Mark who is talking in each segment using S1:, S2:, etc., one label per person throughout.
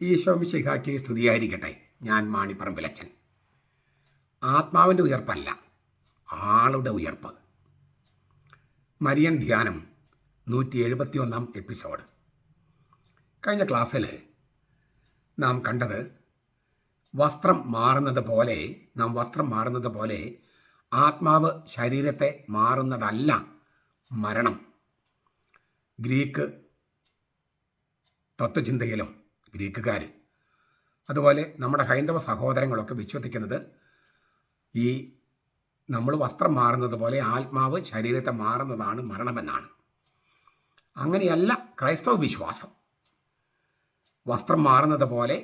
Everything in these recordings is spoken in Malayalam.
S1: ഈശോ മിശിഹായ്ക്ക് സ്തുതിയായിരിക്കട്ടെ. ഞാൻ മാണിപ്പറമ്പിലച്ചൻ. ആത്മാവിൻ്റെ ഉയർപ്പല്ല, ആളുടെ ഉയർപ്പ്. മരിയൻ ധ്യാനം 171 എപ്പിസോഡ്. കഴിഞ്ഞ ക്ലാസ്സിൽ നാം കണ്ടത് വസ്ത്രം മാറുന്നത് പോലെ ആത്മാവ് ശരീരത്തെ മാറുന്നതല്ല മരണം. ഗ്രീക്ക് തത്വചിന്തയിലും ഗ്രീക്കുകാർ, അതുപോലെ നമ്മുടെ ഹൈന്ദവ സഹോദരങ്ങളൊക്കെ വിശ്വസിക്കുന്നത് ഈ നമ്മൾ വസ്ത്രം മാറുന്നത് പോലെ ആത്മാവ് ശരീരത്തെ മാറുന്നതാണ് മരണമെന്നാണ്. അങ്ങനെയല്ല ക്രൈസ്തവ വിശ്വാസം. വസ്ത്രം മാറുന്നത് പോലെ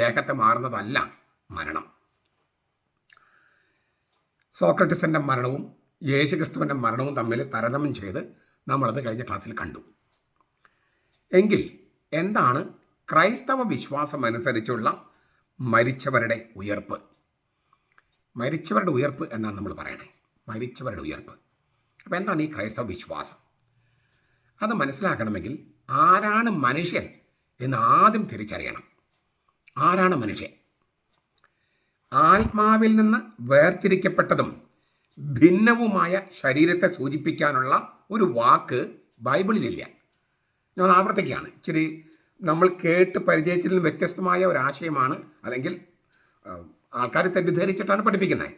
S1: ദേഹത്തെ മാറുന്നതല്ല മരണം. സോക്രട്ടീസിൻ്റെ മരണവും യേശുക്രിസ്തുവിൻ്റെ മരണവും തമ്മിൽ താരതമ്യം ചെയ്ത് നമ്മളത് കഴിഞ്ഞ ക്ലാസ്സിൽ കണ്ടു. എങ്കിൽ എന്താണ് ക്രൈസ്തവ വിശ്വാസം അനുസരിച്ചുള്ള മരിച്ചവരുടെ ഉയർപ്പ്? മരിച്ചവരുടെ ഉയർപ്പ് എന്നാണ് നമ്മൾ പറയണേ. മരിച്ചവരുടെ ഉയർപ്പ്. അപ്പോൾ എന്താണ് ഈ ക്രൈസ്തവ വിശ്വാസം? അത് മനസ്സിലാക്കണമെങ്കിൽ ആരാണ് മനുഷ്യൻ എന്ന് ആദ്യം തിരിച്ചറിയണം. ആരാണ് മനുഷ്യൻ? ആത്മാവിൽ നിന്ന് വേർതിരിക്കപ്പെട്ടതും ഭിന്നവുമായ ശരീരത്തെ സൂചിപ്പിക്കാനുള്ള ഒരു വാക്ക് ബൈബിളിലില്ല. ഞാൻ ആവർത്തിക്കുകയാണ്. ഇച്ചിരി നമ്മൾ കേട്ട് പരിചയത്തിൽ നിന്ന് വ്യത്യസ്തമായ ഒരാശയമാണ്, അല്ലെങ്കിൽ ആൾക്കാർ തെറ്റിദ്ധരിച്ചിട്ടാണ് പഠിപ്പിക്കുന്നത്.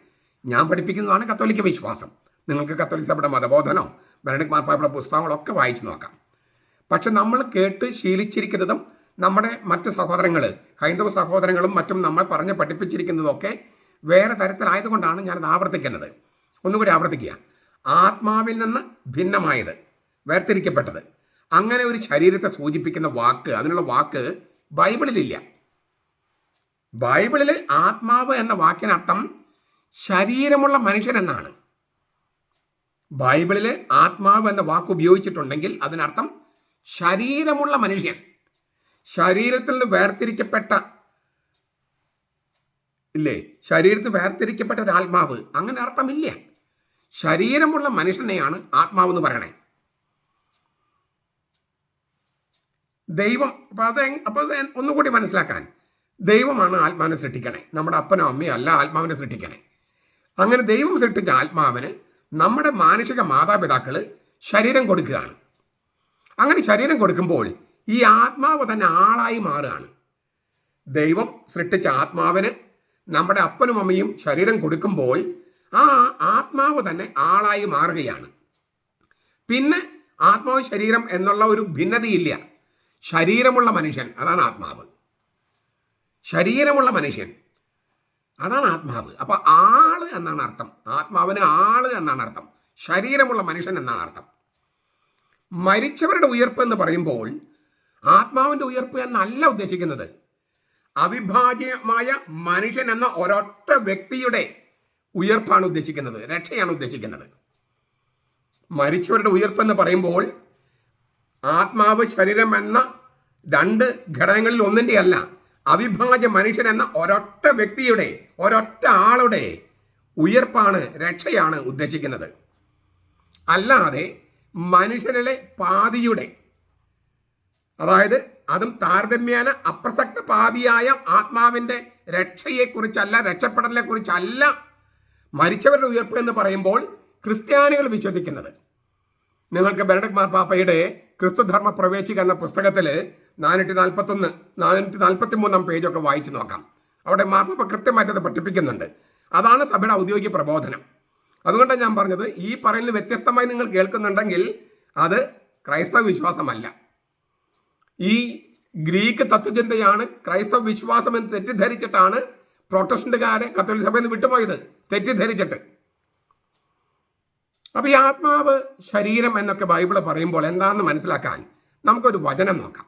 S1: ഞാൻ പഠിപ്പിക്കുന്നതാണ് കത്തോലിക്ക വിശ്വാസം. നിങ്ങൾക്ക് കത്തോലിക്ക സഭയുടെ മതബോധനോ ബെനഡിക്ട് മാർപ്പാപ്പയുടെ പുസ്തകങ്ങളൊക്കെ വായിച്ചു നോക്കാം. പക്ഷെ നമ്മൾ കേട്ട് ശീലിച്ചിരിക്കുന്നതും നമ്മുടെ മറ്റ് സഹോദരങ്ങൾ, ഹൈന്ദവ സഹോദരങ്ങളും മറ്റും നമ്മൾ പറഞ്ഞ് പഠിപ്പിച്ചിരിക്കുന്നതൊക്കെ വേറെ തരത്തിലായതുകൊണ്ടാണ് ഞാനത് ആവർത്തിക്കുന്നത്. ഒന്നുകൂടി ആവർത്തിക്കുക. ആത്മാവിൽ നിന്ന് ഭിന്നമായത്, വേർതിരിക്കപ്പെട്ടത്, അങ്ങനെ ഒരു ശരീരത്തെ സൂചിപ്പിക്കുന്ന വാക്ക്, അതിനുള്ള വാക്ക് ബൈബിളിലില്ല. ബൈബിളിൽ ആത്മാവ് എന്ന വാക്കിനർത്ഥം ശരീരമുള്ള മനുഷ്യൻ എന്നാണ്. ബൈബിളിൽ ആത്മാവ് എന്ന വാക്ക് ഉപയോഗിച്ചിട്ടുണ്ടെങ്കിൽ അതിനർത്ഥം ശരീരമുള്ള മനുഷ്യൻ, ശരീരത്തിൽ നിന്ന് വേർതിരിക്കപ്പെട്ട ഒരു ആത്മാവ്. അങ്ങനെ അർത്ഥമില്ല. ശരീരമുള്ള മനുഷ്യനെയാണ് ആത്മാവെന്ന് പറയണേ. ദൈവം അപ്പോൾ ഒന്നുകൂടി മനസ്സിലാക്കാൻ, ദൈവമാണ് ആത്മാവിനെ സൃഷ്ടിക്കണേ. നമ്മുടെ അപ്പനോ അമ്മയോ അല്ല ആത്മാവിനെ സൃഷ്ടിക്കണേ. അങ്ങനെ ദൈവം സൃഷ്ടിച്ച ആത്മാവിന് നമ്മുടെ മാനുഷിക മാതാപിതാക്കൾ ശരീരം കൊടുക്കുകയാണ്. അങ്ങനെ ശരീരം കൊടുക്കുമ്പോൾ ഈ ആത്മാവ് തന്നെ ആളായി മാറുകയാണ്. ദൈവം സൃഷ്ടിച്ച ആത്മാവിന് നമ്മുടെ അപ്പനും അമ്മയും ശരീരം കൊടുക്കുമ്പോൾ ആ ആത്മാവ് തന്നെ ആളായി മാറുകയാണ്. പിന്നെ ആത്മാവ് ശരീരം എന്നുള്ള ഒരു ഭിന്നതയില്ല. ശരീരമുള്ള മനുഷ്യൻ, അതാണ് ആത്മാവ്. ശരീരമുള്ള മനുഷ്യൻ, അതാണ് ആത്മാവ്. അപ്പൊ ആള് എന്നാണ് അർത്ഥം. ആത്മാവിന് ആള് എന്നാണ് അർത്ഥം. ശരീരമുള്ള മനുഷ്യൻ എന്നാണ് അർത്ഥം. മരിച്ചവരുടെ ഉയർപ്പ് എന്ന് പറയുമ്പോൾ ആത്മാവിന്റെ ഉയർപ്പ് എന്നല്ല ഉദ്ദേശിക്കുന്നത്. അവിഭാജ്യമായ മനുഷ്യൻ എന്ന ഒരൊറ്റ വ്യക്തിയുടെ ഉയർപ്പാണ് ഉദ്ദേശിക്കുന്നത്, രക്ഷയാണ് ഉദ്ദേശിക്കുന്നത്. മരിച്ചവരുടെ ഉയർപ്പ് എന്ന് പറയുമ്പോൾ ആത്മാവ് ശരീരം എന്ന രണ്ട് ഘടകങ്ങളിൽ ഒന്നിൻ്റെ അല്ല, അവിഭാജ്യ മനുഷ്യൻ എന്ന ഒരൊറ്റ വ്യക്തിയുടെ, ഒരൊറ്റ ആളുടെ ഉയർപ്പാണ്, രക്ഷയാണ് ഉദ്ദേശിക്കുന്നത്. അല്ലാതെ മനുഷ്യനിലെ പാതിയുടെ, അതായത് അതും താരതമ്യേന അപ്രസക്ത പാതിയായ ആത്മാവിൻ്റെ രക്ഷയെക്കുറിച്ചല്ല, രക്ഷപ്പെടലിനെ കുറിച്ചല്ല മരിച്ചവരുടെ ഉയർപ്പ് എന്ന് പറയുമ്പോൾ ക്രിസ്ത്യാനികൾ വിശ്വസിക്കുന്നത്. നിങ്ങൾക്ക് ബെനഡിക്ട് മാർപ്പാപ്പയുടെ ക്രിസ്തുധർമ്മ പ്രവേശിക എന്ന പുസ്തകത്തിൽ 443 പേജൊക്കെ വായിച്ചു നോക്കാം. അവിടെ മാർപ്പാപ്പ കൃത്യമായിട്ടത് പഠിപ്പിക്കുന്നുണ്ട്. അതാണ് സഭയുടെ ഔദ്യോഗിക പ്രബോധനം. അതുകൊണ്ടാണ് ഞാൻ പറഞ്ഞത്, ഈ പറയുന്നത് വ്യത്യസ്തമായി നിങ്ങൾ കേൾക്കുന്നുണ്ടെങ്കിൽ അത് ക്രൈസ്തവ വിശ്വാസമല്ല. ഈ ഗ്രീക്ക് തത്വചിന്തയാണ് ക്രൈസ്തവ വിശ്വാസം എന്ന് തെറ്റിദ്ധരിച്ചിട്ടാണ് പ്രൊട്ടസ്റ്റന്റുകാരെ കത്തോലിക്ക സഭയിൽ നിന്ന് വിട്ടുപോയത്, തെറ്റിദ്ധരിച്ചിട്ട്. അപ്പൊ ഈ ആത്മാവ് ശരീരം എന്നൊക്കെ ബൈബിള് പറയുമ്പോൾ എന്താണെന്ന് മനസ്സിലാക്കാൻ നമുക്കൊരു വചനം നോക്കാം.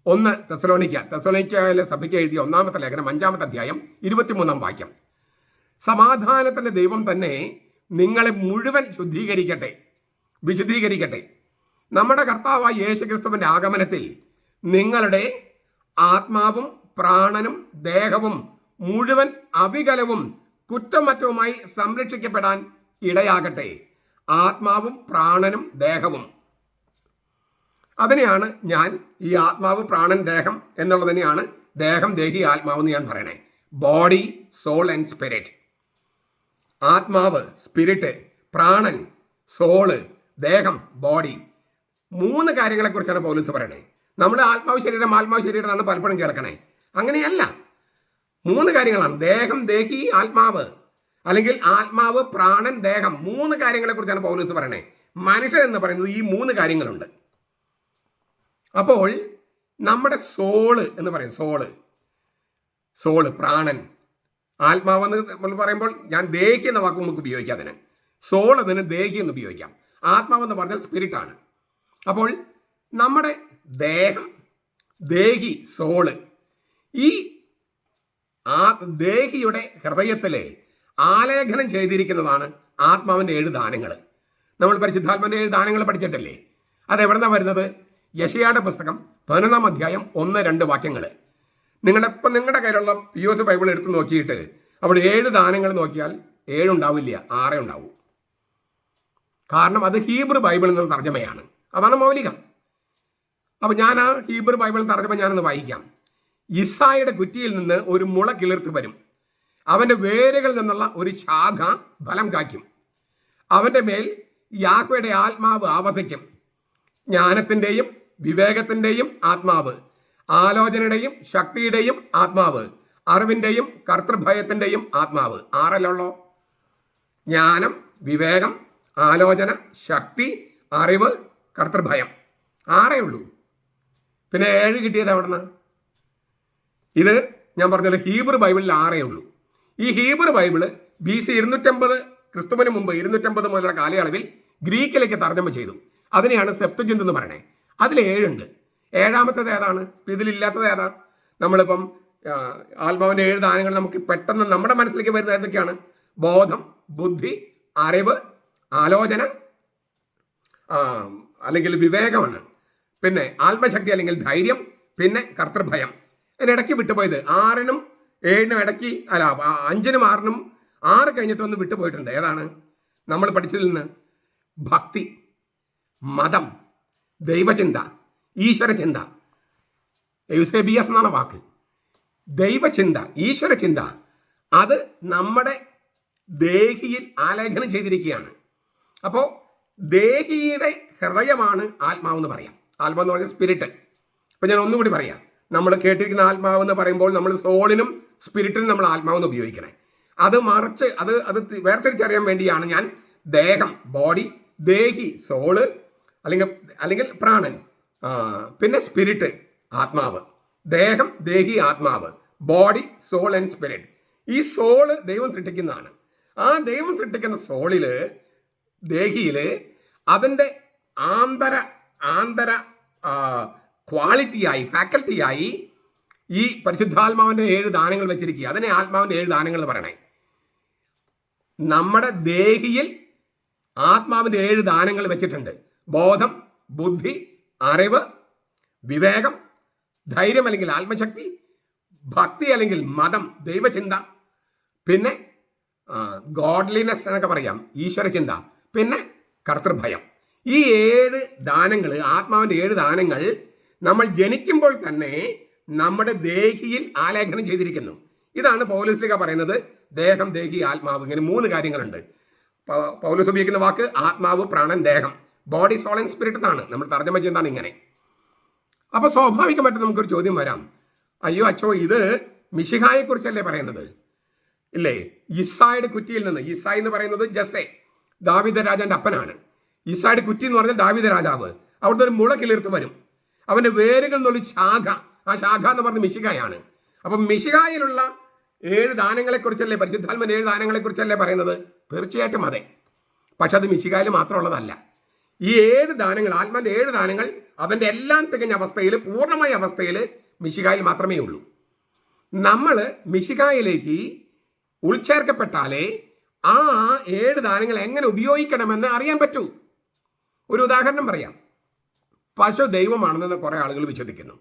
S1: 1 തെസ്സലോനിക്കയിലെ സഭയ്ക്ക് എഴുതിയ 1-ാമത്തെ ലേഖനം 5-ാമത്തെ അധ്യായം 23-ാം വാക്യം. സമാധാനത്തിന്റെ ദൈവം തന്നെ നിങ്ങളെ മുഴുവൻ വിശുദ്ധീകരിക്കട്ടെ. നമ്മുടെ കർത്താവായ യേശുക്രിസ്തുവിന്റെ ആഗമനത്തിൽ നിങ്ങളുടെ ആത്മാവും പ്രാണനും ദേഹവും മുഴുവൻ അവികലവും കുറ്റമറ്റവുമായി സംരക്ഷിക്കപ്പെടാൻ ഇടയാകട്ടെ. ആത്മാവും പ്രാണനും ദേഹവും. അതിനെയാണ് ഞാൻ ഈ ആത്മാവ് പ്രാണൻ ദേഹം എന്നുള്ളത് തന്നെയാണ് ദേഹം ദേഹി ആത്മാവ് എന്ന് ഞാൻ പറയണേ. Body, soul and spirit. ആത്മാവ്, സ്പിരിറ്റ്, പ്രാണൻ, സോള്, ദേഹം, ബോഡി. 3 കാര്യങ്ങളെക്കുറിച്ചാണ് പൗലോസ് പറയണേ. നമ്മൾ ആത്മാവ് ശരീരം ആത്മാവ് ശരീരം എന്നാണ് പലപ്പോഴും കേൾക്കണേ. അങ്ങനെയല്ല, 3 കാര്യങ്ങളാണ്. ദേഹം, ദേഹി, ആത്മാവ്, അല്ലെങ്കിൽ ആത്മാവ്, പ്രാണൻ, ദേഹം. 3 കാര്യങ്ങളെക്കുറിച്ചാണ് പൗലോസ് പറയണേ. മനുഷ്യൻ എന്ന് പറയുന്നത് ഈ 3 കാര്യങ്ങളുണ്ട്. അപ്പോൾ നമ്മുടെ സോള് എന്ന് പറയും, സോള്, പ്രാണൻ, ആത്മാവെന്ന് നമ്മൾ പറയുമ്പോൾ ഞാൻ ദേഹി എന്ന വാക്ക് നമുക്ക് ഉപയോഗിക്കാം. അതിന് സോൾ അതിന് ദേഹി എന്ന് ഉപയോഗിക്കാം. ആത്മാവെന്ന് പറഞ്ഞാൽ സ്പിരിറ്റ് ആണ്. അപ്പോൾ നമ്മുടെ ദേഹം, ദേഹി, സോള്, ഈ ദേഹിയുടെ ഹൃദയത്തിലെ ആലേഖനം ചെയ്തിരിക്കുന്നതാണ് ആത്മാവിൻ്റെ 7 ദാനങ്ങൾ. നമ്മൾ പരിശുദ്ധാത്മാവിൻ്റെ 7 ദാനങ്ങൾ പഠിച്ചിട്ടില്ലേ? അതെവിടെന്നാണ് വരുന്നത്? യെശയ്യായുടെ പുസ്തകം 11-ാം അധ്യായം 1-2 വാക്യങ്ങൾ. നിങ്ങളുടെ കയ്യിലുള്ള POS ബൈബിൾ എടുത്ത് നോക്കിയിട്ട് അവിടെ 7 ദാനങ്ങൾ നോക്കിയാൽ 7 ഉണ്ടാവില്ല, 6 ഉണ്ടാവൂ. കാരണം അത് ഹീബ്രു ബൈബിൾ എന്നുള്ള തർജ്ജമയാണ്. അതാണ് മൗലികം. അപ്പോൾ ഞാൻ ആ ഹീബ്രു ബൈബിൾ തർജ്ജമ ഞാനൊന്ന് വായിക്കാം. ഇസ്സായിയുടെ കുറ്റിയിൽ നിന്ന് ഒരു മുള കിളിർത്ത് വരും. അവൻ്റെ വേരുകളിൽ നിന്നുള്ള ഒരു ശാഖ ഫലം കായ്ക്കും. അവൻ്റെ മേൽ യാഹ്വയുടെ ആത്മാവ് ആവസിക്കും. ജ്ഞാനത്തിൻ്റെയും വിവേകത്തിൻ്റെയും ആത്മാവ്, ആലോചനയുടെയും ശക്തിയുടെയും ആത്മാവ്, അറിവിൻ്റെയും കർത്തൃഭയത്തിൻ്റെയും ആത്മാവ്. 6 ജ്ഞാനം, വിവേകം, ആലോചന, ശക്തി, അറിവ്, കർത്തൃഭയം. 6 പിന്നെ 7 കിട്ടിയത് എവിടെന്ന്? ഇത് ഞാൻ പറഞ്ഞല്ലോ, ഹീബ്രു ബൈബിളിൽ 6 ഈ ഹീബ്രു ബൈബിള് BC 250 ക്രിസ്തുവിന് മുമ്പ് 250 മുതലുള്ള കാലയളവിൽ ഗ്രീക്കിലേക്ക് തർജ്ജമ ചെയ്തു. അതിനെയാണ് സെപ്തുജിന്ത് എന്ന് പറയണേ. അതിൽ 7 ഉണ്ട്. 7ാമത്തേത് ഏതാണ്? ഇതിലില്ലാത്തത് ഏതാ? നമ്മളിപ്പം ആത്മാവിൻ്റെ 7 ദാനങ്ങൾ നമുക്ക് പെട്ടെന്ന് നമ്മുടെ മനസ്സിലേക്ക് വരുന്നത് ഏതൊക്കെയാണ്? ബോധം, ബുദ്ധി, അറിവ്, ആലോചന, അല്ലെങ്കിൽ വിവേകമാണ്. പിന്നെ ആത്മശക്തി അല്ലെങ്കിൽ ധൈര്യം, പിന്നെ കർത്തൃഭയം. ഇതിനിടയ്ക്ക് വിട്ടുപോയത് 6നും 7നും ഇടയ്ക്ക്, അല്ല 5നും 6നും 6 കഴിഞ്ഞിട്ടൊന്ന് വിട്ടുപോയിട്ടുണ്ട്. ഏതാണ് നമ്മൾ പഠിച്ചതിൽ നിന്ന്? ഭക്തി, മതം, ദൈവചിന്ത, ഈശ്വരചിന്ത. എയൂസേബിയസ് എന്നാണ് വാക്ക്. ദൈവചിന്ത, ഈശ്വരചിന്ത, അത് നമ്മുടെ ദേഹിയിൽ ആലേഖനം ചെയ്തിരിക്കുകയാണ്. അപ്പോൾ ദേഹിയുടെ ഹൃദയമാണ് ആത്മാവെന്ന് പറയാം. ആത്മാവെന്ന് പറഞ്ഞാൽ സ്പിരിറ്റ്. അപ്പോൾ ഞാൻ ഒന്നുകൂടി പറയാം. നമ്മൾ കേട്ടിരിക്കുന്ന ആത്മാവെന്ന് പറയുമ്പോൾ നമ്മൾ സോളിനും സ്പിരിറ്റിനും നമ്മൾ ആത്മാവെന്ന് ഉപയോഗിക്കണേ. അത് മറിച്ച് അത് വേർതിരിച്ചറിയാൻ വേണ്ടിയാണ് ഞാൻ ദേഹം, ബോഡി, ദേഹി, സോള്, അല്ലെങ്കിൽ പ്രാണൻ, പിന്നെ സ്പിരിറ്റ്, ആത്മാവ്. ദേഹം, ദേഹി, ആത്മാവ്, ബോഡി, സോൾ ആൻഡ് സ്പിരിറ്റ്. ഈ സോള് ദൈവം സൃഷ്ടിക്കുന്നതാണ്. ആ ദൈവം സൃഷ്ടിക്കുന്ന സോളില്, ദേഹിയില് അതിൻ്റെ ആന്തര ക്വാളിറ്റിയായി, ഫാക്കൽറ്റിയായി ഈ പരിശുദ്ധാത്മാവിൻ്റെ 7 ദാനങ്ങൾ വെച്ചിരിക്കുക. അതിനെ ആത്മാവിൻ്റെ 7 ദാനങ്ങൾ എന്ന് പറയണേ. നമ്മുടെ ദേഹിയിൽ ആത്മാവിൻ്റെ 7 ദാനങ്ങൾ വെച്ചിട്ടുണ്ട്. ബോധം, ബുദ്ധി, അറിവ്, വിവേകം, ധൈര്യം അല്ലെങ്കിൽ ആത്മശക്തി, ഭക്തി അല്ലെങ്കിൽ മതം, ദൈവചിന്ത, പിന്നെ ഗോഡ്ലിനെസ് എന്നൊക്കെ പറയാം, ഈശ്വരചിന്ത, പിന്നെ കർത്തൃഭയം. ഈ 7 ദാനങ്ങൾ, ആത്മാവിൻ്റെ 7 ദാനങ്ങൾ നമ്മൾ ജനിക്കുമ്പോൾ തന്നെ നമ്മുടെ ദേഹിയിൽ ആലേഖനം ചെയ്തിരിക്കുന്നു. ഇതാണ് പൗലോസ് പറയുന്നത് ദേഹം, ദേഹി, ആത്മാവ്. ഇങ്ങനെ 3 കാര്യങ്ങളുണ്ട്. പൗലോസ് ഉപയോഗിക്കുന്ന വാക്ക് ആത്മാവ്, പ്രാണൻ, ദേഹം, ബോഡി, സോൾ ആൻഡ് സ്പിരിറ്റ് എന്നാണ്. നമ്മൾ തർജ്ജമ ചെയ്യുന്നതാണ് ഇങ്ങനെ. അപ്പോൾ സ്വാഭാവികമായിട്ട് നമുക്കൊരു ചോദ്യം വരാം. അയ്യോ അച്ചോ, ഇത് മിശിഹായെ കുറിച്ചല്ലേ പറയുന്നത്? ഇല്ലേ? ഇസ്സായുടെ കുറ്റിയിൽ നിന്ന്. ഇസ്സായി എന്ന് പറയുന്നത് ജസ്സെ, ദാവീദ് രാജാന്റെ അപ്പനാണ്. ഇസ്സായുടെ കുറ്റി എന്ന് പറഞ്ഞാൽ ദാവീദ് രാജാവ്. അവിടുത്തെ ഒരു മുള കിളിർത്ത് വരും. അവന്റെ വേരുകൾ എന്നൊരു ശാഖ, ആ ശാഖ എന്ന് പറഞ്ഞ മിശിഹായാണ്. അപ്പം മിശിഹായിലുള്ള 7 ദാനങ്ങളെക്കുറിച്ചല്ലേ, പരിശുദ്ധാത്മാവിന്റെ 7 ദാനങ്ങളെക്കുറിച്ചല്ലേ പറയുന്നത്? തീർച്ചയായിട്ടും അതെ. പക്ഷെ അത് മിശിഹായിൽ മാത്രമുള്ളതല്ല. ഈ 7 ദാനങ്ങൾ, ആത്മാവിന്റെ 7 ദാനങ്ങൾ, അതിൻ്റെ എല്ലാം തികഞ്ഞ അവസ്ഥയിൽ, പൂർണ്ണമായ അവസ്ഥയിൽ മിശിഹായിൽ മാത്രമേ ഉള്ളൂ. നമ്മൾ മിശിഹായിലേക്ക് ഉൾച്ചേർക്കപ്പെട്ടാലേ ആ 7 ദാനങ്ങൾ എങ്ങനെ ഉപയോഗിക്കണമെന്ന് അറിയാൻ പറ്റൂ. ഒരു ഉദാഹരണം പറയാം. പശു ദൈവമാണെന്ന് കുറേ ആളുകൾ വിശ്വസിക്കുന്നു.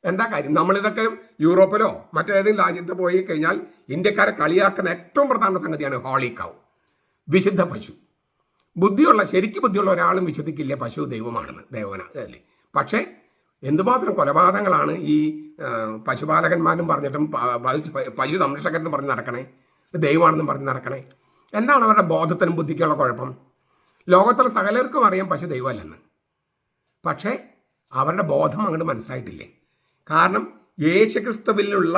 S1: എന്താ കാര്യം? നമ്മളിതൊക്കെ യൂറോപ്പിലോ മറ്റേതെങ്കിലും രാജ്യത്ത് പോയി കഴിഞ്ഞാൽ ഇന്ത്യക്കാരെ കളിയാക്കുന്ന ഏറ്റവും പ്രധാന സംഗതിയാണ് ഹോളി കൗ, വിശുദ്ധ പശു. ശരിക്കും ബുദ്ധിയുള്ള ഒരാളും വിശ്വസിക്കില്ല പശു ദൈവമാണെന്ന്, അല്ലേ? പക്ഷേ എന്തുമാത്രം കൊലപാതകങ്ങളാണ് ഈ പശുപാലകന്മാരും പറഞ്ഞിട്ടും പശു സംരക്ഷകരെന്ന് പറഞ്ഞ് നടക്കണേ, ദൈവമാണെന്നും പറഞ്ഞ് നടക്കണേ. എന്താണ് അവരുടെ ബോധത്തിനും ബുദ്ധിക്കുള്ള കുഴപ്പം? ലോകത്തുള്ള സകലർക്കും അറിയാം പശു ദൈവമല്ലെന്ന്. പക്ഷേ അവരുടെ ബോധം അങ്ങോട്ട് മനസ്സിലായിട്ടില്ലേ. കാരണം യേശുക്രിസ്തുവിലുള്ള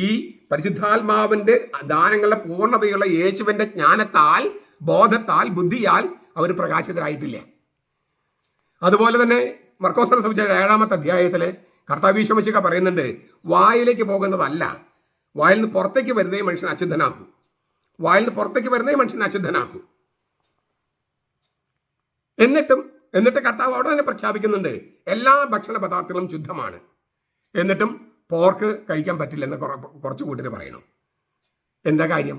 S1: ഈ പരിശുദ്ധാത്മാവിൻ്റെ ദാനങ്ങളുടെ പൂർണ്ണതയുള്ള യേശുവിൻ്റെ ജ്ഞാനത്താൽ, ബോധത്താൽ, ബുദ്ധിയാൽ അവർ പ്രകാശിതരായിട്ടില്ല. അതുപോലെ തന്നെ മർക്കോസിന്റെ സുവിശേഷം 7-ാമത്തെ അധ്യായത്തിൽ കർത്താവ് യേശു മിശിഹ പറയുന്നുണ്ട്, വായിലേക്ക് പോകുന്നതല്ല, വായിൽ നിന്ന് പുറത്തേക്ക് വരുന്നേ മനുഷ്യനെ അശുദ്ധനാക്കൂ. വായിൽ നിന്ന് പുറത്തേക്ക് വരുന്നേ മനുഷ്യനെ അശുദ്ധനാക്കൂ. എന്നിട്ട് കർത്താവ് അവിടെ തന്നെ പ്രഖ്യാപിക്കുന്നുണ്ട്, എല്ലാ ഭക്ഷണ പദാർത്ഥങ്ങളും ശുദ്ധമാണ്. എന്നിട്ടും പോർക്ക് കഴിക്കാൻ പറ്റില്ലെന്ന് കുറച്ച് കൂട്ടർ പറയണം. എന്താ കാര്യം?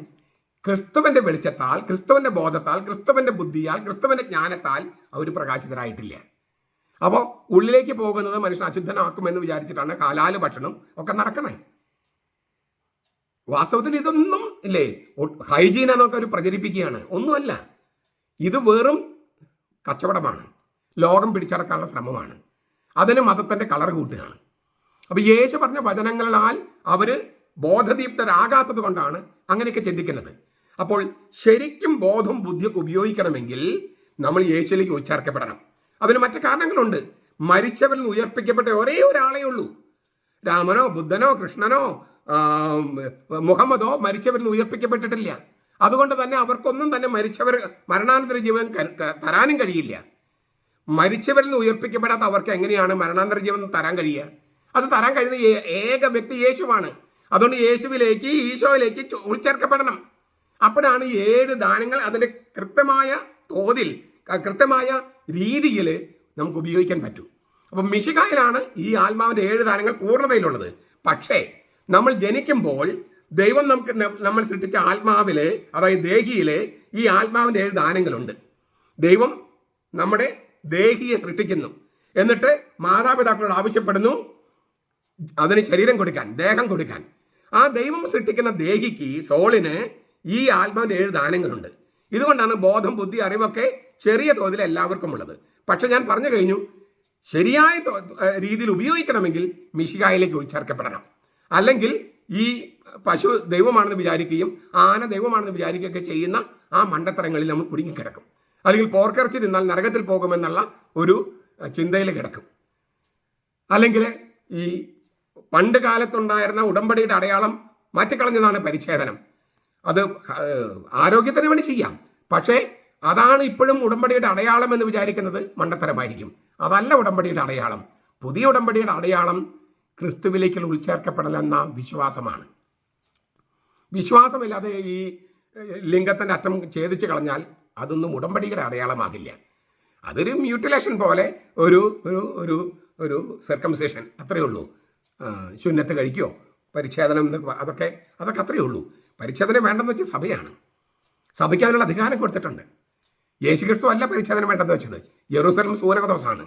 S1: ക്രിസ്തുവിന്റെ വെളിച്ചത്താൽ, ക്രിസ്തുവിന്റെ ബോധത്താൽ, ക്രിസ്തുവിന്റെ ബുദ്ധിയാൽ, ക്രിസ്തുവിന്റെ ജ്ഞാനത്താൽ അവർ പ്രകാശിതരായിട്ടില്ല. അപ്പോൾ ഉള്ളിലേക്ക് പോകുന്നത് മനുഷ്യൻ അശുദ്ധനാക്കുമെന്ന് വിചാരിച്ചിട്ടാണ് ഹലാൽ ഭക്ഷണം ഒക്കെ നടക്കണേ. വാസ്തവത്തിൽ ഇതൊന്നും ഇല്ലേ, ഹൈജീൻ എന്നൊക്കെ അവർ പ്രചരിപ്പിക്കുകയാണ്. ഒന്നുമല്ല, ഇത് വെറും കച്ചവടമാണ്, ലോകം പിടിച്ചടക്കാനുള്ള ശ്രമമാണ്, അതിന് മതത്തിന്റെ കളർ കൂട്ടുകയാണ്. അപ്പൊ യേശു പറഞ്ഞ വചനങ്ങളാൽ അവര് ബോധദീപ്തരാകാത്തത് കൊണ്ടാണ് അങ്ങനെയൊക്കെ ചിന്തിക്കുന്നത്. അപ്പോൾ ശരിക്കും ബോധം ബുദ്ധിയൊക്കെ ഉപയോഗിക്കണമെങ്കിൽ നമ്മൾ യേശുവിലേക്ക് ഉച്ചാർക്കപ്പെടണം. അതിന് മറ്റു കാരണങ്ങളുണ്ട്. മരിച്ചവരിൽ ഉയർപ്പിക്കപ്പെട്ട ഒരേ ഒരാളേ ഉള്ളൂ. രാമനോ ബുദ്ധനോ കൃഷ്ണനോ മുഹമ്മദോ മരിച്ചവരിൽ ഉയർപ്പിക്കപ്പെട്ടിട്ടില്ല. അതുകൊണ്ട് തന്നെ അവർക്കൊന്നും തന്നെ മരണാനന്തര ജീവൻ തരാനും കഴിയില്ല. മരിച്ചവരിൽ നിന്ന് ഉയർപ്പിക്കപ്പെടാത്ത അവർക്ക് എങ്ങനെയാണ് മരണാനന്തര ജീവൻ തരാൻ കഴിയുക? അത് തരാൻ കഴിയുന്ന ഏക വ്യക്തി യേശുവാണ്. അതുകൊണ്ട് യേശുവിലേക്ക്, ഈശോയിലേക്ക് ഉൾച്ചേർക്കപ്പെടണം. അപ്പോഴാണ് 7 ദാനങ്ങൾ അതിൻ്റെ കൃത്യമായ തോതിൽ, കൃത്യമായ രീതിയിൽ നമുക്ക് ഉപയോഗിക്കാൻ പറ്റൂ. അപ്പം മിശിഹായിലാണ് ഈ ആത്മാവിൻ്റെ 7 ദാനങ്ങൾ പൂർണ്ണതയിലുള്ളത്. പക്ഷേ നമ്മൾ ജനിക്കുമ്പോൾ ദൈവം നമ്മൾ സൃഷ്ടിച്ച ആത്മാവില്, അതായത് ദേഹിയില് ഈ ആത്മാവിൻ്റെ 7 ദാനങ്ങളുണ്ട്. ദൈവം നമ്മുടെ ദേഹിയെ സൃഷ്ടിക്കുന്നു. എന്നിട്ട് മാതാപിതാക്കളോട് ആവശ്യപ്പെടുന്നു അതിന് ശരീരം കൊടുക്കാൻ, ദേഹം കൊടുക്കാൻ. ആ ദൈവം സൃഷ്ടിക്കുന്ന ദേഹിക്ക്, സോളിന് ഈ ആത്മാവിൻ്റെ 7 ദാനങ്ങളുണ്ട്. ഇതുകൊണ്ടാണ് ബോധം, ബുദ്ധി, അറിവൊക്കെ ചെറിയ തോതിൽ എല്ലാവർക്കും ഉള്ളത്. പക്ഷെ ഞാൻ പറഞ്ഞു കഴിഞ്ഞു, ശരിയായ രീതിയിൽ ഉപയോഗിക്കണമെങ്കിൽ മിശിഹായിലേക്ക് ഉൾച്ചേർക്കപ്പെടണം. അല്ലെങ്കിൽ ഈ പശു ദൈവമാണെന്ന് വിചാരിക്കുകയും ആന ദൈവമാണെന്ന് വിചാരിക്കുകയൊക്കെ ചെയ്യുന്ന ആ മണ്ടത്തരങ്ങളിൽ നമ്മൾ കുടുങ്ങിക്കിടക്കും. അല്ലെങ്കിൽ പോർക്കിറച്ചി തിന്നാൽ നരകത്തിൽ പോകുമെന്നുള്ള ഒരു ചിന്തയിൽ കിടക്കും. അല്ലെങ്കിൽ ഈ പണ്ട് കാലത്തുണ്ടായിരുന്ന ഉടമ്പടിയുടെ അടയാളം മാറ്റിക്കളഞ്ഞതാണ് പരിച്ഛേദനം. അത് ആരോഗ്യത്തിന് വേണ്ടി ചെയ്യാം, പക്ഷേ അതാണ് ഇപ്പോഴും ഉടമ്പടിയുടെ അടയാളം എന്ന് വിചാരിക്കുന്നത് മണ്ടത്തരമായിരിക്കും. അതല്ല ഉടമ്പടിയുടെ അടയാളം. പുതിയ ഉടമ്പടിയുടെ അടയാളം ക്രിസ്തുവിലേക്ക് ഉൾച്ചേർക്കപ്പെടലെന്ന വിശ്വാസമാണ്. വിശ്വാസമില്ലാതെ ഈ ലിംഗത്തിൻ്റെ അറ്റം ഛേദിച്ച് കളഞ്ഞാൽ അതൊന്നും ഉടമ്പടിയുടെ അടയാളമാകില്ല. അതൊരു മ്യൂട്ടിലേഷൻ പോലെ, ഒരു ഒരു ഒരു സർക്കംസേഷൻ, അത്രയേ ഉള്ളൂ. ശുന്നത്ത് കഴിക്കുകയോ പരിച്ഛേദനം അതൊക്കെ അത്രയേ ഉള്ളൂ. പരിച്ഛേദനം വേണ്ടെന്ന് വെച്ചാൽ സഭയാണ്. സഭയ്ക്ക് അതിനുള്ള അധികാരം കൊടുത്തിട്ടുണ്ട്. യേശുക്രിസ്തു അല്ല പരിച്ഛേദനം വേണ്ടെന്ന് വെച്ചത്, യെറൂസലേം സൂനകദോസാണ്.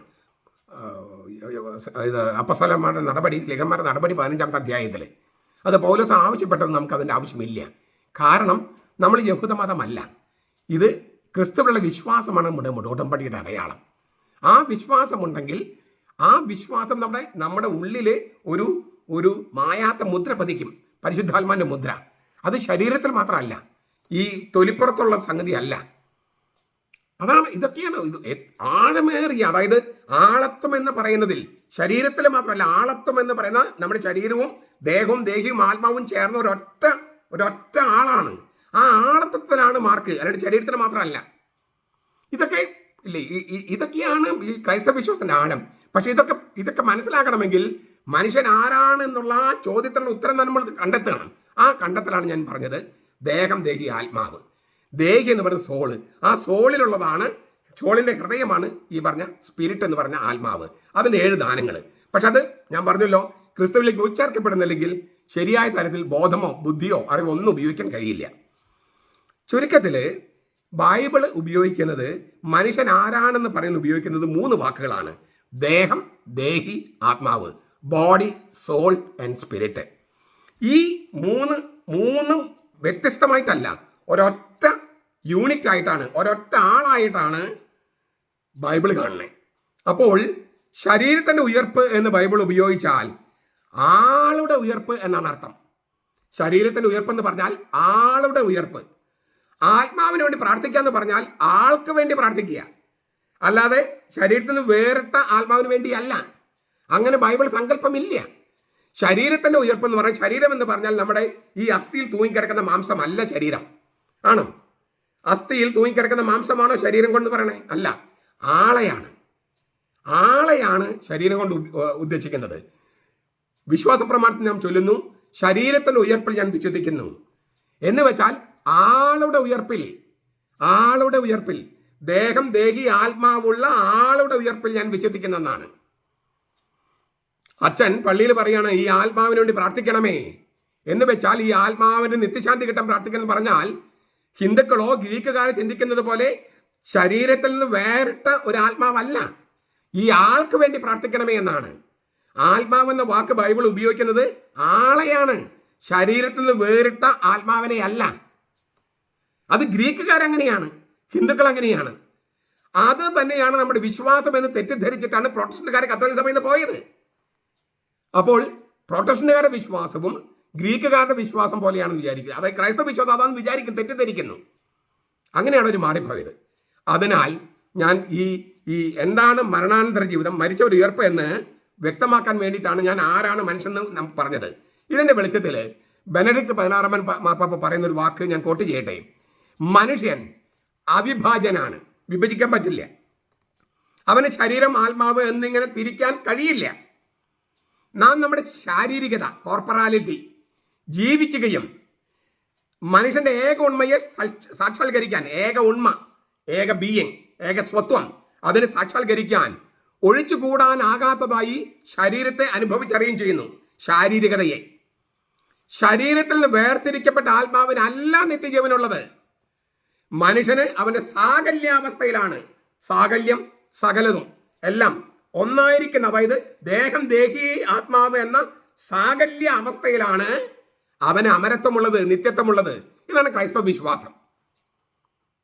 S1: ഇത് അപ്പസ്തലന്മാരുടെ നടപടി, സ്ലീഹന്മാരുടെ നടപടി 15-ാമത്തെ അധ്യായത്തിൽ അത് പൗലോസ് ആവശ്യപ്പെട്ടത് നമുക്കതിൻ്റെ ആവശ്യമില്ല. കാരണം നമ്മൾ യഹൂദമതമല്ല, ഇത് ക്രിസ്തുവിലുള്ള വിശ്വാസമാണ് നമ്മുടെ ഉടമ്പടിയുടെ അടയാളം. ആ വിശ്വാസമുണ്ടെങ്കിൽ ആ വിശ്വാസം നമ്മുടെ ഉള്ളിൽ ഒരു മായാത്ത മുദ്ര പതിക്കും, പരിശുദ്ധാത്മാവിൻ്റെ മുദ്ര. അത് ശരീരത്തിൽ മാത്രമല്ല, ഈ തൊലിപ്പുറത്തുള്ള സംഗതി അല്ല. അതാണ്, ഇതൊക്കെയാണ് ഇത് ആഴമേറിയ, അതായത് ആളത്വം എന്ന് പറയുന്നതിൽ ശരീരത്തിൽ മാത്രമല്ല, ആളത്വം എന്ന് പറയുന്ന നമ്മുടെ ശരീരവും ദേഹവും ദേഹിയും ആത്മാവും ചേർന്ന ഒരൊറ്റ ആളാണ്. ആ ആളത്വത്തിലാണ് മാർക്ക്, അല്ലാണ്ട് ശരീരത്തിന് മാത്രമല്ല. ഇതൊക്കെ ഇല്ലേ, ഇതൊക്കെയാണ് ഈ ക്രൈസ്തവ വിശ്വാസത്തിന്റെ ആഴം. പക്ഷെ ഇതൊക്കെ മനസ്സിലാക്കണമെങ്കിൽ മനുഷ്യൻ ആരാണെന്നുള്ള ആ ചോദ്യത്തിനുള്ള ഉത്തരം നമ്മൾ കണ്ടെത്തണം. ആ കണ്ടെത്തലാണ് ഞാൻ പറഞ്ഞത് ദേഹം, ദേഹി, ആത്മാവ്. ദേഹി എന്ന് പറയുന്ന സോള്, ആ സോളിലുള്ളതാണ്, സോളിന്റെ ഹൃദയമാണ് ഈ പറഞ്ഞ സ്പിരിറ്റ് എന്ന് പറഞ്ഞ ആത്മാവ്. അതിൻ്റെ 7 ദാനങ്ങൾ. പക്ഷെ അത് ഞാൻ പറഞ്ഞല്ലോ, ക്രിസ്തുവിലേക്ക് ഉൾച്ചേർക്കപ്പെടുന്നില്ലെങ്കിൽ ശരിയായ തരത്തിൽ ബോധമോ ബുദ്ധിയോ അറിവോ ഒന്നും ഉപയോഗിക്കാൻ കഴിയില്ല. ചുരുക്കത്തിൽ ബൈബിൾ ഉപയോഗിക്കുന്നത്, മനുഷ്യൻ ആരാണെന്ന് പറയുന്നത് ഉപയോഗിക്കുന്നത് 3 വാക്കുകളാണ്: ദേഹം, ദേഹി, ആത്മാവ്. Body, soul and spirit. ഈ മൂന്നും വ്യത്യസ്തമായിട്ടല്ല, ഒരൊറ്റ യൂണിറ്റ് ആയിട്ടാണ്, ഒരൊറ്റ ആളായിട്ടാണ് ബൈബിൾ കാണുന്നത്. അപ്പോൾ ശരീരത്തിന്റെ ഉയർപ്പ് എന്ന് ബൈബിൾ ഉപയോഗിച്ചാൽ ആളുടെ ഉയർപ്പ് എന്നാണ് അർത്ഥം. ശരീരത്തിന്റെ ഉയർപ്പ് എന്ന് പറഞ്ഞാൽ ആളുടെ ഉയർപ്പ്. ആത്മാവിന് വേണ്ടി പ്രാർത്ഥിക്കുക എന്ന് പറഞ്ഞാൽ ആൾക്ക് വേണ്ടി പ്രാർത്ഥിക്കുക, അല്ലാതെ ശരീരത്തിൽ നിന്ന് വേറിട്ട ആത്മാവിന് വേണ്ടിയല്ല. അങ്ങനെ ബൈബിൾ സങ്കല്പമില്ല. ശരീരത്തിന്റെ ഉയർപ്പ് എന്ന് പറഞ്ഞാൽ, ശരീരം എന്ന് പറഞ്ഞാൽ നമ്മുടെ ഈ അസ്ഥിയിൽ തൂങ്ങിക്കിടക്കുന്ന മാംസമല്ല ശരീരം. ആണോ? അസ്ഥിയിൽ തൂങ്ങിക്കിടക്കുന്ന മാംസമാണോ ശരീരം കൊണ്ട് പറയണേ? അല്ല, ആളെയാണ് ശരീരം കൊണ്ട് ഉദ്ദേശിക്കുന്നത്. വിശ്വാസ പ്രമാണത്തിൽ നാം ചൊല്ലുന്നു, ശരീരത്തിന്റെ ഉയർപ്പിൽ ഞാൻ വിശ്വസിക്കുന്നു എന്ന് വെച്ചാൽ ആളുടെ ഉയർപ്പിൽ ദേഹം, ദേഹി, ആത്മാവുള്ള ആളുടെ ഉയർപ്പിൽ ഞാൻ വിശ്വസിക്കുന്നെന്നാണ്. അച്ഛൻ പള്ളിയിൽ പറയാണ്, ഈ ആത്മാവിന് വേണ്ടി പ്രാർത്ഥിക്കണമേ എന്ന് വെച്ചാൽ ഈ ആത്മാവിന് നിത്യശാന്തി കിട്ടാൻ പ്രാർത്ഥിക്കണം എന്ന് പറഞ്ഞാൽ, ഹിന്ദുക്കളോ ഗ്രീക്കുകാരോ ചിന്തിക്കുന്നത് പോലെ ശരീരത്തിൽ നിന്ന് വേറിട്ട ഒരു ആത്മാവല്ല, ഈ ആൾക്ക് വേണ്ടി പ്രാർത്ഥിക്കണമേ എന്നാണ്. ആത്മാവെന്ന വാക്ക് ബൈബിൾ ഉപയോഗിക്കുന്നത് ആളെയാണ്, ശരീരത്തിൽ നിന്ന് വേറിട്ട ആത്മാവിനെ അല്ല. അത് ഗ്രീക്കുകാരങ്ങനെയാണ്, ഹിന്ദുക്കൾ അങ്ങനെയാണ്. അത് തന്നെയാണ് നമ്മുടെ വിശ്വാസം എന്ന് തെറ്റിദ്ധരിച്ചിട്ടാണ് പ്രൊട്ടസ്റ്റന്റുകാരെ കത്തോലിക്ക സഭയിൽ നിന്ന് പോയത്. അപ്പോൾ പ്രൊട്ടസ്റ്റന്റുകാരുടെ വിശ്വാസവും ഗ്രീക്കുകാരുടെ വിശ്വാസം പോലെയാണെന്ന് വിചാരിക്കുക. അതായത് ക്രൈസ്തവ വിശ്വാസം അതാണെന്ന് വിചാരിക്കും, തെറ്റിദ്ധരിക്കുന്നു. അങ്ങനെയാണ് ഒരു മാറിപ്പോയത്. അതിനാൽ ഞാൻ ഈ എന്താണ് മരണാനന്തര ജീവിതം, മരിച്ചവരുടെ ഉയർപ്പ് എന്ന് വ്യക്തമാക്കാൻ വേണ്ടിയിട്ടാണ് ഞാൻ ആരാണ് മനുഷ്യൻ പറഞ്ഞത്. ഇതിന്റെ വെളിച്ചത്തിൽ ബെനഡിക്ട് 16 മാർപ്പാപ്പ പറയുന്ന ഒരു വാക്ക് ഞാൻ കോട്ട് ചെയ്യട്ടെ. മനുഷ്യൻ അവിഭാജ്യനാണ്, വിഭജിക്കാൻ പറ്റില്ല. അവന് ശരീരം, ആത്മാവ് എന്നിങ്ങനെ തിരിക്കാൻ കഴിയില്ല. നാം നമ്മുടെ ശാരീരികത, കോർപ്പറാലിറ്റി ജീവിക്കുകയും മനുഷ്യന്റെ ഏക ഉണ്മയെ സാക്ഷാത്കരിക്കാൻ, ഏക ഉണ്മ, ഏക ബീയിങ്, ഏക സ്വത്വം, അതിന് സാക്ഷാത്കരിക്കാൻ ഒഴിച്ചുകൂടാനാകാത്തതായി ശരീരത്തെ അനുഭവിച്ചറിയുകയും ചെയ്യുന്നു. ശാരീരികതയെ, ശരീരത്തിൽ നിന്ന് വേർതിരിക്കപ്പെട്ട ആത്മാവിനല്ല നിത്യജീവനുള്ളത്. മനുഷ്യന് അവന്റെ സാകല്യാവസ്ഥയിലാണ്. സാകല്യം, സകലതും എല്ലാം ഒന്നായിരിക്കുന്ന, അതായത് ദേഹം, ദേഹി, ആത്മാവ് എന്ന സാകല്യ അവസ്ഥയിലാണ് അവന് അമരത്വമുള്ളത്, നിത്യത്വമുള്ളത്. ഇതാണ് ക്രൈസ്തവ വിശ്വാസം.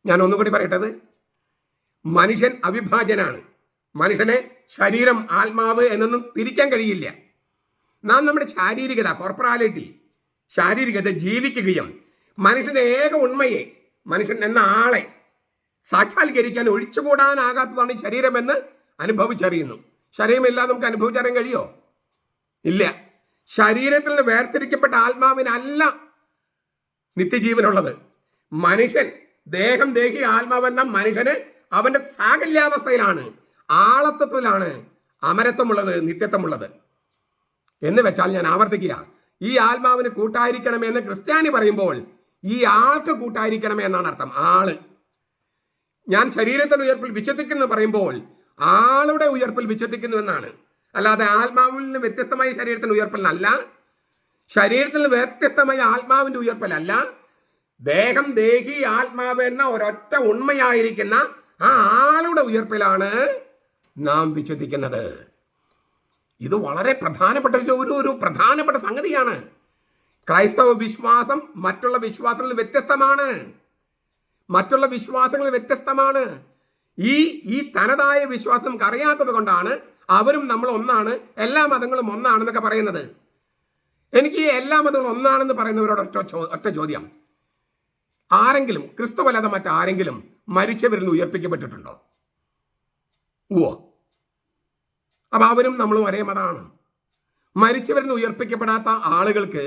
S1: ഞാൻ ഒന്നുകൂടി പറയട്ടത്, മനുഷ്യൻ അവിഭാജ്യനാണ്. മനുഷ്യനെ ശരീരം, ആത്മാവ് എന്നൊന്നും തിരിക്കാൻ കഴിയില്ല. നാം നമ്മുടെ ശാരീരികത, കോർപ്പറാലിറ്റി, ശാരീരികത ജീവിക്കുകയും മനുഷ്യന്റെ ഏക ഉണ്മയെ, മനുഷ്യൻ എന്ന ആളെ സാക്ഷാത്കരിക്കാൻ ഒഴിച്ചുകൂടാനാകാത്തതാണ് ഈ ശരീരമെന്ന് അനുഭവിച്ചറിയുന്നു. ശരീരമില്ലാതെ നമുക്ക് അനുഭവിച്ചറിയാൻ കഴിയോ? ഇല്ല. ശരീരത്തിൽ നിന്ന് വേർതിരിക്കപ്പെട്ട ആത്മാവിനല്ല നിത്യജീവനുള്ളത്. മനുഷ്യൻ ദേഹം, ദേഹി, ആത്മാവെന്ന മനുഷ്യന് അവന്റെ സാകല്യാവസ്ഥയിലാണ്, ആളത്വത്തിലാണ് അമരത്വമുള്ളത്, നിത്യത്വമുള്ളത്. എന്ന് വെച്ചാൽ ഞാൻ ആവർത്തിക്കുക, ഈ ആത്മാവിന് കൂട്ടായിരിക്കണമെന്ന് ക്രിസ്ത്യാനി പറയുമ്പോൾ ഈ ആൾക്ക് കൂട്ടായിരിക്കണമേ എന്നാണ് അർത്ഥം. ആള്. ഞാൻ ശരീരത്തിന്റെ ഉയർപ്പിൽ വിശ്വസിക്കുന്നു പറയുമ്പോൾ ആളുടെ ഉയർപ്പിൽ വിശ്വസിക്കുന്നു എന്നാണ്. അല്ലാതെ ആത്മാവിൽ നിന്ന് വ്യത്യസ്തമായ ശരീരത്തിന്റെ ഉയർപ്പിലല്ല, ശരീരത്തിൽ നിന്ന് വ്യത്യസ്തമായ ആത്മാവിന്റെ ഉയർപ്പിലല്ല, ദേഹം, ദേഹി, ആത്മാവ് എന്ന ഒരൊറ്റ ഉണ്മയായിരിക്കുന്ന ആ ആളുടെ ഉയർപ്പിലാണ് നാം വിശ്വസിക്കുന്നത്. ഇത് വളരെ പ്രധാനപ്പെട്ട ഒരു പ്രധാനപ്പെട്ട സംഗതിയാണ്. ക്രൈസ്തവ വിശ്വാസം മറ്റുള്ള വിശ്വാസങ്ങളിൽ വ്യത്യസ്തമാണ്. മറ്റുള്ള വിശ്വാസങ്ങളിൽ വ്യത്യസ്തമാണ്. ഈ തനതായ വിശ്വാസം നമുക്ക് അറിയാത്തത് കൊണ്ടാണ് അവരും നമ്മൾ ഒന്നാണ്, എല്ലാ മതങ്ങളും ഒന്നാണെന്നൊക്കെ പറയുന്നത്. എനിക്ക് എല്ലാ മതങ്ങളും ഒന്നാണെന്ന് പറയുന്നവരോട് ഒറ്റ ചോദ്യം, ആരെങ്കിലും ക്രിസ്തുവല്ലാതെ മറ്റാരെങ്കിലും മരിച്ചവരിൽ നിന്ന് ഉയർപ്പിക്കപ്പെട്ടിട്ടുണ്ടോ? അപ്പൊ അവരും നമ്മളും ഒരേ മതമാണ്. മരിച്ചവരിൽ നിന്ന് ഉയർപ്പിക്കപ്പെടാത്ത ആളുകൾക്ക്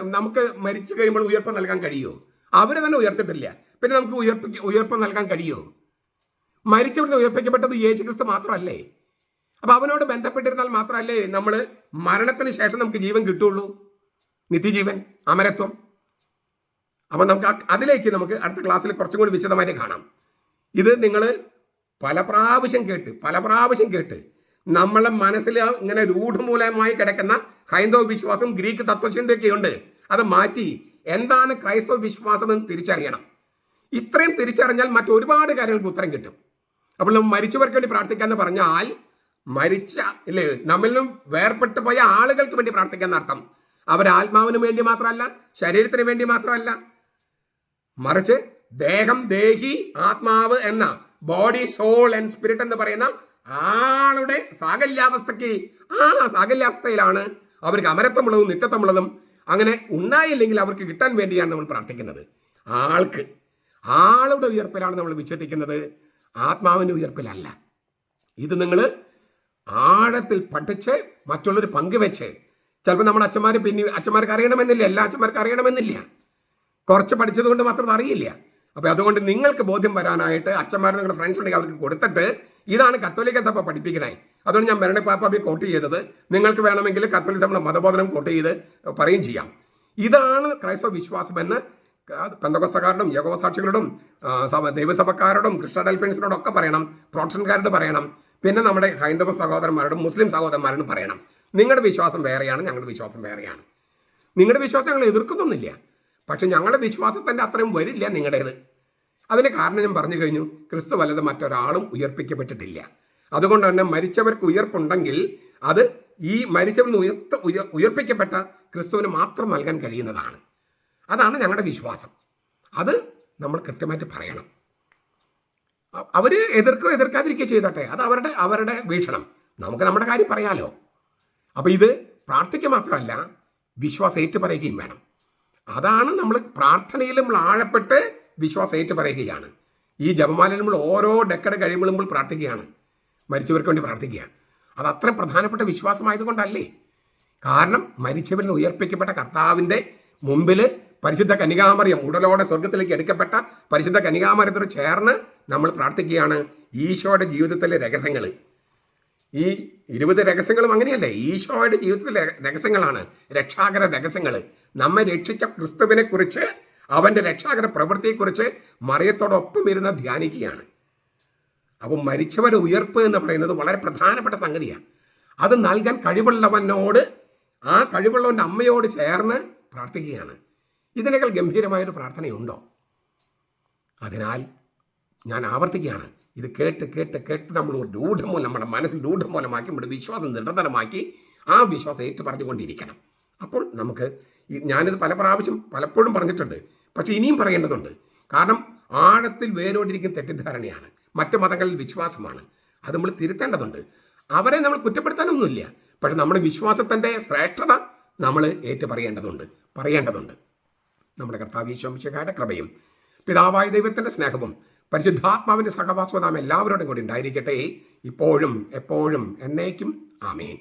S1: നമുക്ക് മരിച്ചു കഴിയുമ്പോൾ ഉയർപ്പ് നൽകാൻ കഴിയുമോ? അവര് തന്നെ ഉയർത്തിട്ടില്ല, പിന്നെ നമുക്ക് ഉയർപ്പ് നൽകാൻ കഴിയുമോ? മരിച്ചവരിൽ നിന്ന് ഉയർപ്പിക്കപ്പെട്ടത് യേശുക്രിസ്തു മാത്രമല്ലേ? അപ്പൊ അവനോട് ബന്ധപ്പെട്ടിരുന്നാൽ മാത്രമല്ലേ നമ്മൾ മരണത്തിന് ശേഷം നമുക്ക് ജീവൻ കിട്ടുള്ളൂ, നിത്യജീവൻ, അമരത്വം. അപ്പൊ അതിലേക്ക് നമുക്ക് അടുത്ത ക്ലാസ്സിൽ കുറച്ചും കൂടി വിശദമായിട്ട് കാണാം. ഇത് നിങ്ങൾ പല പ്രാവശ്യം കേട്ട് നമ്മളെ മനസ്സിൽ ഇങ്ങനെ രൂഢമൂലമായി കിടക്കുന്ന ഹൈന്ദവ വിശ്വാസം, ഗ്രീക്ക് തത്വചിന്തയൊക്കെ ഉണ്ട്. അത് മാറ്റി എന്താണ് ക്രൈസ്തവ വിശ്വാസം എന്ന് തിരിച്ചറിയണം. ഇത്രയും തിരിച്ചറിഞ്ഞാൽ മറ്റൊരുപാട് കാര്യങ്ങൾക്ക് ഉത്തരം കിട്ടും. അപ്പോൾ മരിച്ചവർക്ക് വേണ്ടി പ്രാർത്ഥിക്കാന്ന് പറഞ്ഞാൽ നമ്മളിലും വേർപെട്ടു പോയ ആളുകൾക്ക് വേണ്ടി പ്രാർത്ഥിക്കാൻ അർത്ഥം. അവർ ആത്മാവിന് വേണ്ടി മാത്രമല്ല, ശരീരത്തിന് വേണ്ടി മാത്രമല്ല, മറിച്ച് ദേഹം, ദേഹി, ആത്മാവ് എന്ന ബോഡി, സോൾ ആൻഡ് സ്പിരിറ്റ് എന്ന് പറയുന്ന ആളുടെ സാകല്യാവസ്ഥയ്ക്ക് ആ സാകല്യാവസ്ഥയിലാണ് അവർക്ക് അമരത്വമുള്ളതും നിത്യത്വമുള്ളതും അങ്ങനെ ഉണ്ടായില്ലെങ്കിൽ അവർക്ക് കിട്ടാൻ വേണ്ടിയാണ് നമ്മൾ പ്രാർത്ഥിക്കുന്നത്. ആളുടെ ഉയർപ്പിലാണ് നമ്മൾ വിശ്വസിക്കുന്നത്, ആത്മാവിൻ്റെ ഉയർപ്പിലല്ല. ഇത് നിങ്ങൾ ആഴത്തിൽ പഠിച്ച് മറ്റുള്ളവർ പങ്കുവെച്ച്, ചിലപ്പോൾ നമ്മുടെ അച്ഛന്മാർക്ക് അറിയണമെന്നില്ല, എല്ലാ അച്ഛന്മാർക്ക് അറിയണമെന്നില്ല, കുറച്ച് പഠിച്ചത് കൊണ്ട് മാത്രം അറിയില്ല. അപ്പോൾ അതുകൊണ്ട് നിങ്ങൾക്ക് ബോധ്യം വരാനായിട്ട് അച്ഛന്മാർ നിങ്ങളുടെ ഫ്രണ്ട്സ് ഉണ്ടെങ്കിൽ അവർക്ക് കൊടുത്തിട്ട് ഇതാണ് കത്തോലിക്ക സഭ പഠിപ്പിക്കുന്നത്. അതുകൊണ്ട് ഞാൻ മെരണ പാപ്പാബി കോട്ട് ചെയ്തത്. നിങ്ങൾക്ക് വേണമെങ്കിൽ കത്തോലിക്ക സഭയുടെ മതബോധനം കോട്ട് ചെയ്ത് പറയുകയും ചെയ്യാം. ഇതാണ് ക്രൈസ്തവ വിശ്വാസമെന്ന് പെന്തക്കോസ്തക്കാരോടും യഹോവസാക്ഷികളോടും ദൈവസഭക്കാരോടും കൃഷ്ണ ഡെൽഫിൻസിനോടും ഒക്കെ പറയണം, പ്രോട്ടസ്റ്റന്റുകാരോട് പറയണം, പിന്നെ നമ്മുടെ ഹൈന്ദവ സഹോദരന്മാരോടും മുസ്ലിം സഹോദരന്മാരോടും പറയണം. നിങ്ങളുടെ വിശ്വാസം വേറെയാണ്, ഞങ്ങളുടെ വിശ്വാസം വേറെയാണ്. നിങ്ങളുടെ വിശ്വാസം ഞങ്ങൾ എതിർക്കുന്നൊന്നുമില്ല, പക്ഷെ ഞങ്ങളുടെ വിശ്വാസത്തിൻ്റെ അത്രയും വരില്ല നിങ്ങളുടേത്. അതിന് കാരണം ഞാൻ പറഞ്ഞു കഴിഞ്ഞു, ക്രിസ്തു വല്ലത് മറ്റൊരാളും ഉയർപ്പിക്കപ്പെട്ടിട്ടില്ല. അതുകൊണ്ട് തന്നെ മരിച്ചവർക്ക് ഉയർപ്പുണ്ടെങ്കിൽ അത് ഈ മരിച്ചവരിൽ ഉയർപ്പിക്കപ്പെട്ട ക്രിസ്തുവിന് മാത്രം നൽകാൻ കഴിയുന്നതാണ്. അതാണ് ഞങ്ങളുടെ വിശ്വാസം. അത് നമ്മൾ കൃത്യമായിട്ട് പറയണം. അവർ എതിർക്കാതിരിക്കുക ചെയ്തോട്ടെ, അത് അവരുടെ വീക്ഷണം. നമുക്ക് നമ്മുടെ കാര്യം പറയാലോ. അപ്പോൾ ഇത് പ്രാർത്ഥിക്കുക മാത്രമല്ല, വിശ്വാസം ഏറ്റുപറയുകയും വേണം. അതാണ് നമ്മൾ പ്രാർത്ഥനയിൽ നമ്മൾ ആഴപ്പെട്ട് വിശ്വാസം ഏറ്റുപറയുകയാണ്. ഈ ജപമാലയിൽ നമ്മൾ ഓരോ ഡെക്കഡ് കഴിയുമ്പോൾ നമ്മൾ പ്രാർത്ഥിക്കുകയാണ്, മരിച്ചവർക്ക് വേണ്ടി പ്രാർത്ഥിക്കുക. അത് അത്രയും പ്രധാനപ്പെട്ട വിശ്വാസമായതുകൊണ്ടല്ലേ. കാരണം മരിച്ചവരിൽ ഉയർപ്പിക്കപ്പെട്ട കർത്താവിൻ്റെ മുമ്പിൽ പരിശുദ്ധ കന്യകാമറിയം ഉടലോടെ സ്വർഗത്തിലേക്ക് എടുക്കപ്പെട്ട പരിശുദ്ധ കന്യകാമറിയത്തോട് ചേർന്ന് നമ്മൾ പ്രാർത്ഥിക്കുകയാണ് ഈശോയുടെ ജീവിതത്തിലെ രഹസ്യങ്ങൾ. ഈ 20 രഹസ്യങ്ങളും അങ്ങനെയല്ലേ, ഈശോയുടെ ജീവിതത്തിലെ രഹസ്യങ്ങളാണ്, രക്ഷാകര രഹസ്യങ്ങൾ. നമ്മെ രക്ഷിച്ച ക്രിസ്തുവിനെ കുറിച്ച്, അവൻ്റെ രക്ഷാകര പ്രവൃത്തിയെക്കുറിച്ച് മറിയത്തോടൊപ്പം ഇരുന്ന് ധ്യാനിക്കുകയാണ്. അപ്പം മരിച്ചവരെ ഉയർപ്പ് എന്ന് പറയുന്നത് വളരെ പ്രധാനപ്പെട്ട സംഗതിയാണ്. അത് നൽകാൻ കഴിവുള്ളവനോട്, ആ കഴിവുള്ളവൻ്റെ അമ്മയോട് ചേർന്ന് പ്രാർത്ഥിക്കുകയാണ്. ഇതിനേക്കാൾ ഗംഭീരമായൊരു പ്രാർത്ഥനയുണ്ടോ? അതിനാൽ ഞാൻ ആവർത്തിക്കുകയാണ്, ഇത് കേട്ട് നമ്മൾ രൂഢമൂലം, നമ്മുടെ മനസ്സിൽ രൂഢമൂലമാക്കി, നമ്മുടെ വിശ്വാസം നിരന്തരമാക്കി ആ വിശ്വാസം ഏറ്റു പറഞ്ഞുകൊണ്ടിരിക്കണം. അപ്പോൾ നമുക്ക് ഞാനിത് പലപ്പോഴും പറഞ്ഞിട്ടുണ്ട്, പക്ഷെ ഇനിയും പറയേണ്ടതുണ്ട്. കാരണം ആഴത്തിൽ വേരോടിരിക്കുന്ന തെറ്റിദ്ധാരണയാണ്, മറ്റ് മതങ്ങളിൽ വിശ്വാസമാണ്. അത് നമ്മൾ തിരുത്തേണ്ടതുണ്ട്. അവരെ നമ്മൾ കുറ്റപ്പെടുത്താനൊന്നുമില്ല, പക്ഷെ നമ്മുടെ വിശ്വാസത്തിൻ്റെ ശ്രേഷ്ഠത നമ്മൾ പറയേണ്ടതുണ്ട്. നമ്മുടെ കർത്താവ് യേശു മിശിഹായുടെ കൃപയും പിതാവായ ദൈവത്തിൻ്റെ സ്നേഹവും പരിശുദ്ധാത്മാവിൻ്റെ സഹവാസവും നാം എല്ലാവരോടും കൂടി ഉണ്ടായിരിക്കട്ടെ, ഇപ്പോഴും എപ്പോഴും എന്നേക്കും. ആമേൻ.